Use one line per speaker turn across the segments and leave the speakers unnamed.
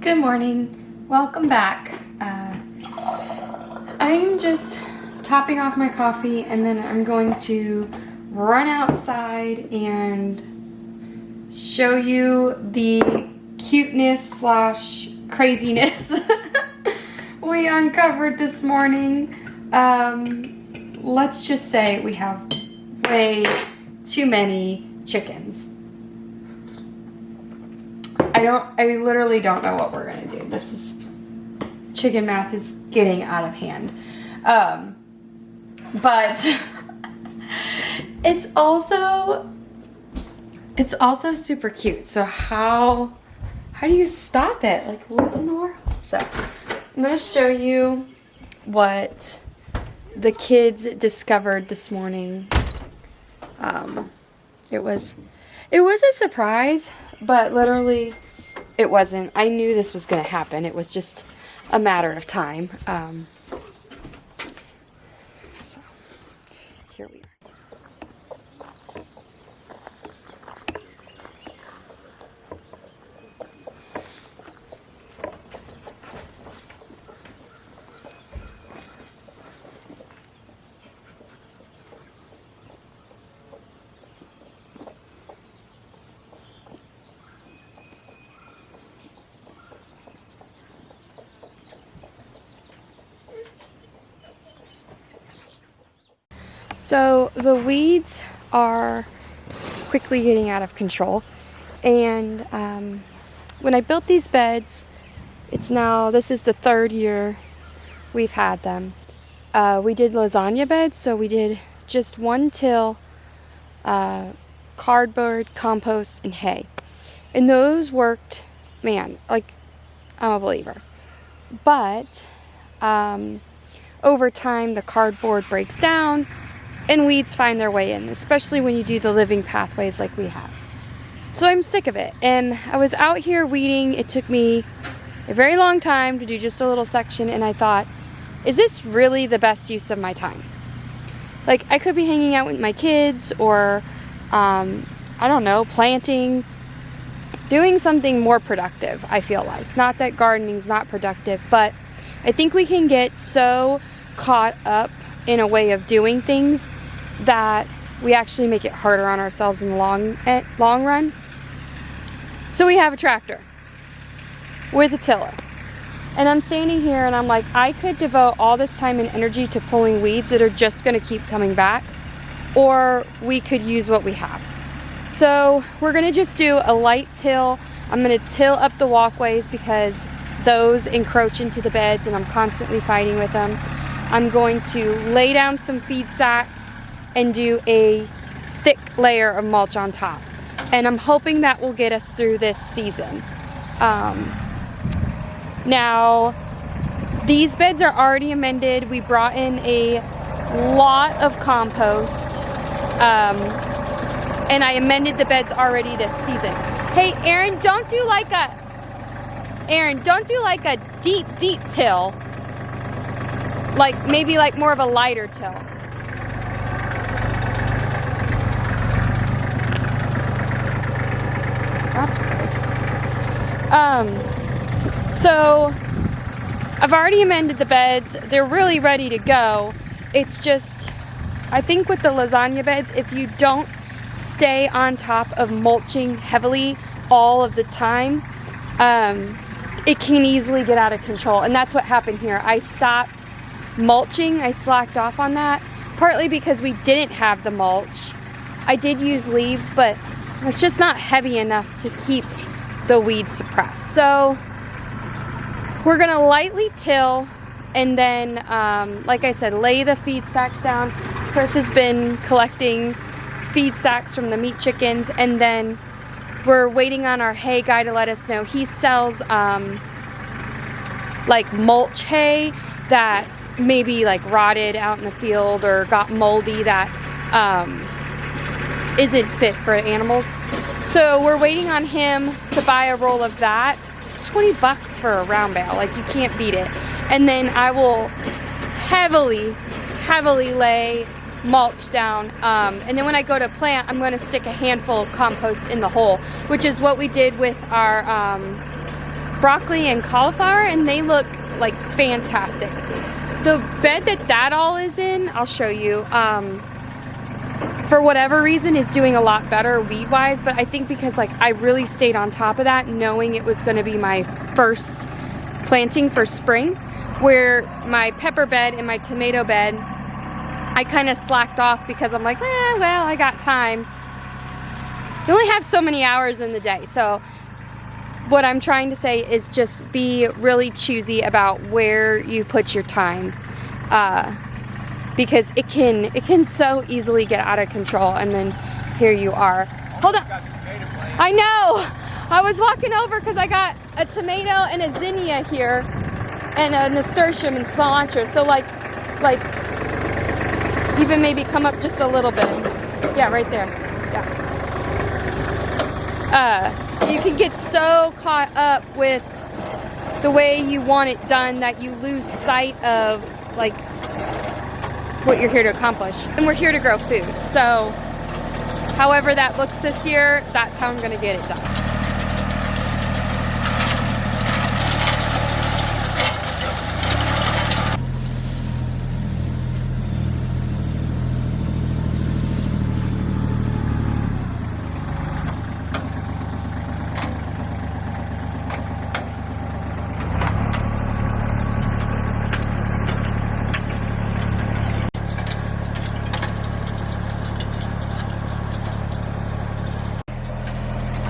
Good morning. Welcome back. I'm just topping off my coffee and then I'm going to run outside and show you the cuteness slash craziness we uncovered this morning. Let's just say we have way too many chickens. I literally don't know what we're gonna do. Chicken math is getting out of hand. But it's also super cute. So how do you stop it? Like, what in the world? So I'm gonna show you what the kids discovered this morning. It was a surprise, but literally it wasn't. I knew this was going to happen. It was just a matter of time. So here we are. So the weeds are quickly getting out of control, and when I built these beds, this is the third year we've had them. We did lasagna beds, so we did just one till, cardboard, compost, and hay, and those worked, man, like, I'm a believer. But over time the cardboard breaks down and weeds find their way in, especially when you do the living pathways like we have. So I'm sick of it. And I was out here weeding. It took me a very long time to do just a little section, and I thought, is this really the best use of my time? Like, I could be hanging out with my kids or, I don't know, planting, doing something more productive, I feel like. Not that gardening's not productive, but I think we can get so caught up in a way of doing things that we actually make it harder on ourselves in the long run. So we have a tractor with a tiller, and I'm standing here and I'm like, I could devote all this time and energy to pulling weeds that are just going to keep coming back, or we could use what we have. So we're going to just do a light till. I'm going to till up the walkways because those encroach into the beds and I'm constantly fighting with them. I'm going to lay down some feed sacks and do a thick layer of mulch on top. And I'm hoping that will get us through this season. Now, these beds are already amended. We brought in a lot of compost. And I amended the beds already this season. Hey, Aaron, don't do like a deep till. Like, maybe like more of a lighter till. That's gross. So I've already amended the beds. They're really ready to go. It's just, I think with the lasagna beds, if you don't stay on top of mulching heavily all of the time, it can easily get out of control. And that's what happened here. I stopped mulching. I slacked off on that, partly because we didn't have the mulch. I did use leaves, but it's just not heavy enough to keep the weeds suppressed. So we're gonna lightly till and then, like I said, lay the feed sacks down. Chris has been collecting feed sacks from the meat chickens, and then we're waiting on our hay guy to let us know. He sells like mulch hay that maybe like rotted out in the field or got moldy that isn't fit for animals. So we're waiting on him to buy a roll of that. It's $20 for a round bale. Like, you can't beat it. And then I will heavily lay mulch down, and then when I go to plant, I'm going to stick a handful of compost in the hole, which is what we did with our broccoli and cauliflower, and they look like fantastic. The bed that all is in, I'll show you, for whatever reason is doing a lot better weed wise, but I think because like I really stayed on top of that, knowing it was going to be my first planting for spring, where my pepper bed and my tomato bed I kind of slacked off because I'm like, well, I got time. You only have so many hours in the day. So what I'm trying to say is just be really choosy about where you put your time, because it can so easily get out of control, and then here you are. Hold on. I know. I was walking over because I got a tomato and a zinnia here, and a nasturtium and cilantro. So like even maybe come up just a little bit. Yeah, right there. Yeah. You can get so caught up with the way you want it done that you lose sight of like what you're here to accomplish. And we're here to grow food. So however that looks this year, that's how I'm going to get it done.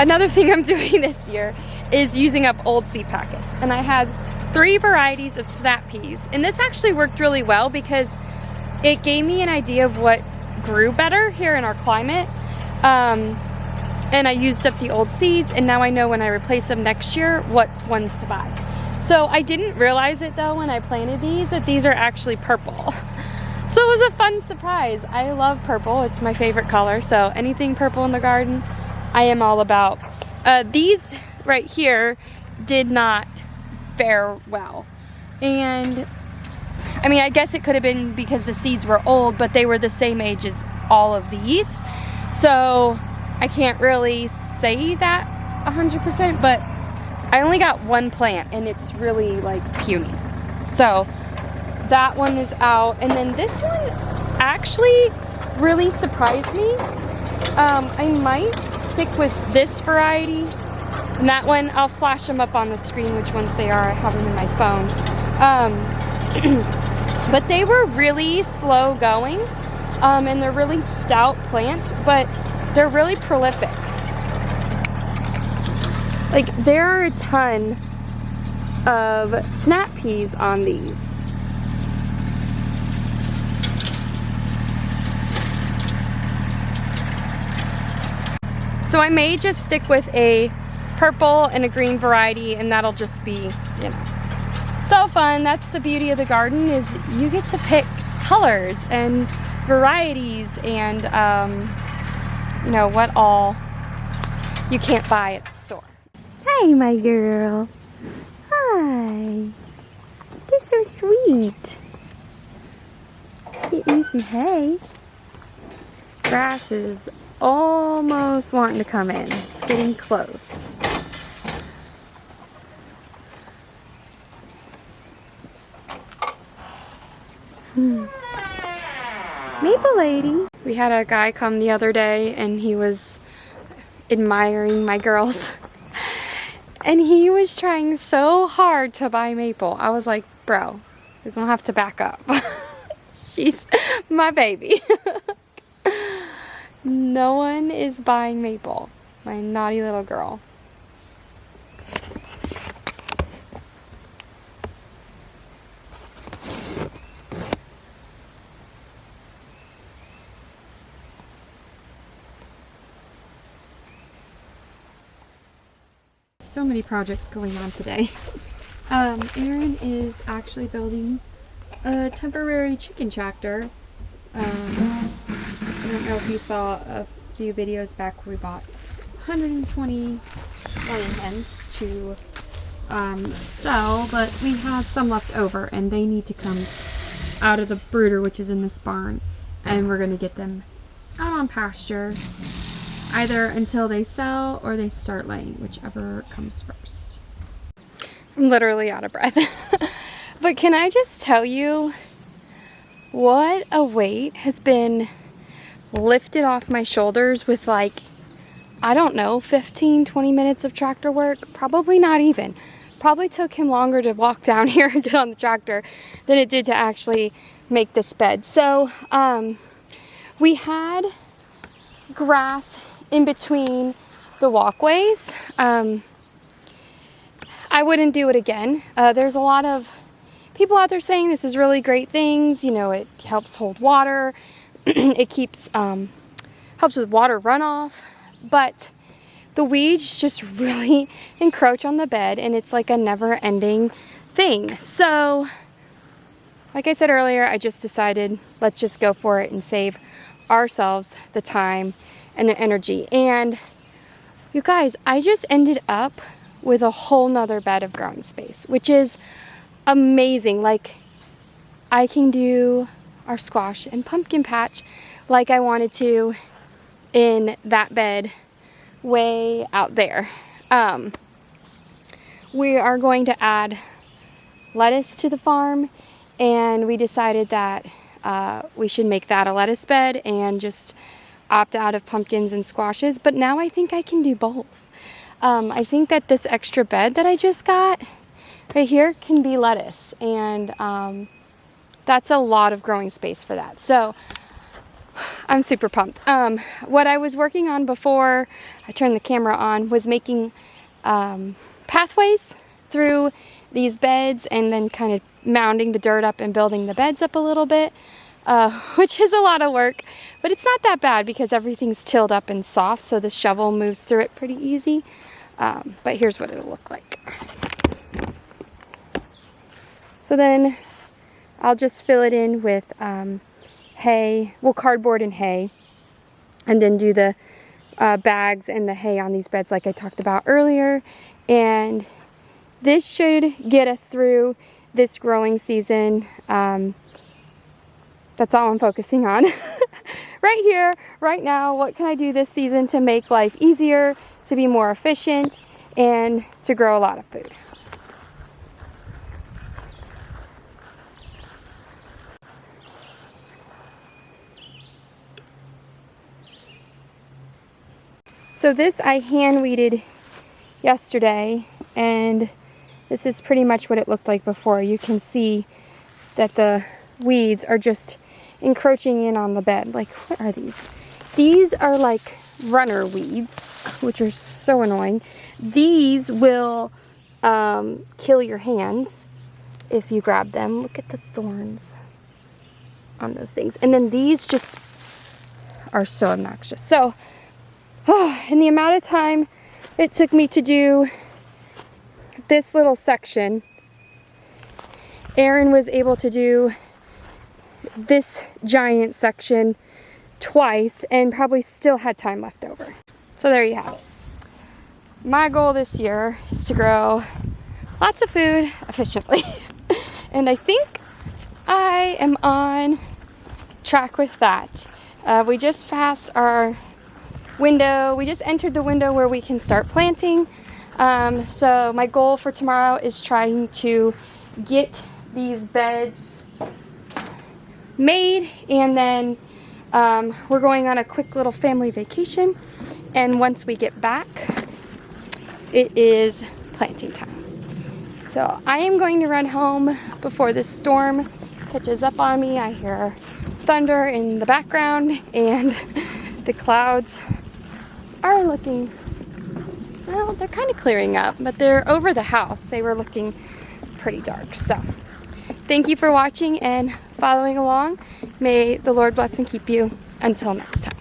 Another thing I'm doing this year is using up old seed packets. And I had 3 varieties of snap peas. And this actually worked really well because it gave me an idea of what grew better here in our climate. And I used up the old seeds, and now I know when I replace them next year what ones to buy. So I didn't realize it though when I planted these, that these are actually purple. So it was a fun surprise. I love purple, it's my favorite color. So anything purple in the garden, I am all about. These right here did not fare well. And I mean, I guess it could have been because the seeds were old, but they were the same age as all of these. So I can't really say that 100%, but I only got 1 plant and it's really like puny. So that one is out. And then this one actually really surprised me. I might stick with this variety, and that one I'll flash them up on the screen which ones they are. I have them in my phone. But they were really slow going, and they're really stout plants, but they're really prolific. Like there are a ton of snap peas on these. So I may just stick with a purple and a green variety, and that'll just be, you know, so fun. That's the beauty of the garden, is you get to pick colors and varieties and, you know, what all you can't buy at the store. Hi, my girl. Hi. You're so sweet. Get you some hay. Grass is almost wanting to come in. It's getting close. Maple lady. We had a guy come the other day and he was admiring my girls. And he was trying so hard to buy Maple. I was like, bro, you're gonna have to back up. She's my baby. No one is buying Maple, my naughty little girl. So many projects going on today. Aaron is actually building a temporary chicken tractor. I don't know if you saw a few videos back where we bought 120 laying hens to sell, but we have some left over and they need to come out of the brooder, which is in this barn, and we're going to get them out on pasture either until they sell or they start laying, whichever comes first. I'm literally out of breath. But can I just tell you what a weight has been lifted off my shoulders with, like, I don't know, 15-20 minutes of tractor work? Probably not even. Probably took him longer to walk down here and get on the tractor than it did to actually make this bed. So we had grass in between the walkways. I wouldn't do it again. There's a lot of people out there saying this is really great things. You know, it helps hold water. It keeps helps with water runoff, but the weeds just really encroach on the bed, and it's like a never-ending thing. So like I said earlier, I just decided let's just go for it and save ourselves the time and the energy. And you guys, I just ended up with a whole nother bed of growing space, which is amazing. Like, I can do our squash and pumpkin patch like I wanted to in that bed way out there. We are going to add lettuce to the farm, and we decided that we should make that a lettuce bed and just opt out of pumpkins and squashes. But now I think I can do both. I think that this extra bed that I just got right here can be lettuce, and that's a lot of growing space for that. So I'm super pumped. What I was working on before I turned the camera on was making pathways through these beds, and then kind of mounding the dirt up and building the beds up a little bit, which is a lot of work, but it's not that bad because everything's tilled up and soft, so the shovel moves through it pretty easy. But here's what it'll look like. So then I'll just fill it in with hay, well, cardboard and hay, and then do the bags and the hay on these beds like I talked about earlier. And this should get us through this growing season. That's all I'm focusing on right here, right now. What can I do this season to make life easier, to be more efficient, and to grow a lot of food? So this I hand weeded yesterday, and this is pretty much what it looked like before. You can see that the weeds are just encroaching in on the bed. Like, what are these? These are like runner weeds, which are so annoying. These will kill your hands if you grab them. Look at the thorns on those things. And then these just are so obnoxious. So, in the amount of time it took me to do this little section, Aaron was able to do this giant section twice and probably still had time left over. So there you have it. My goal this year is to grow lots of food efficiently. And I think I am on track with that. We just passed our window. We just entered the window where we can start planting. So my goal for tomorrow is trying to get these beds made, and then we're going on a quick little family vacation, and once we get back it is planting time. So I am going to run home before this storm catches up on me. I hear thunder in the background, and the clouds are looking, well, they're kind of clearing up, but they're over the house. They were looking pretty dark. So thank you for watching and following along. May the Lord bless and keep you. Until next time.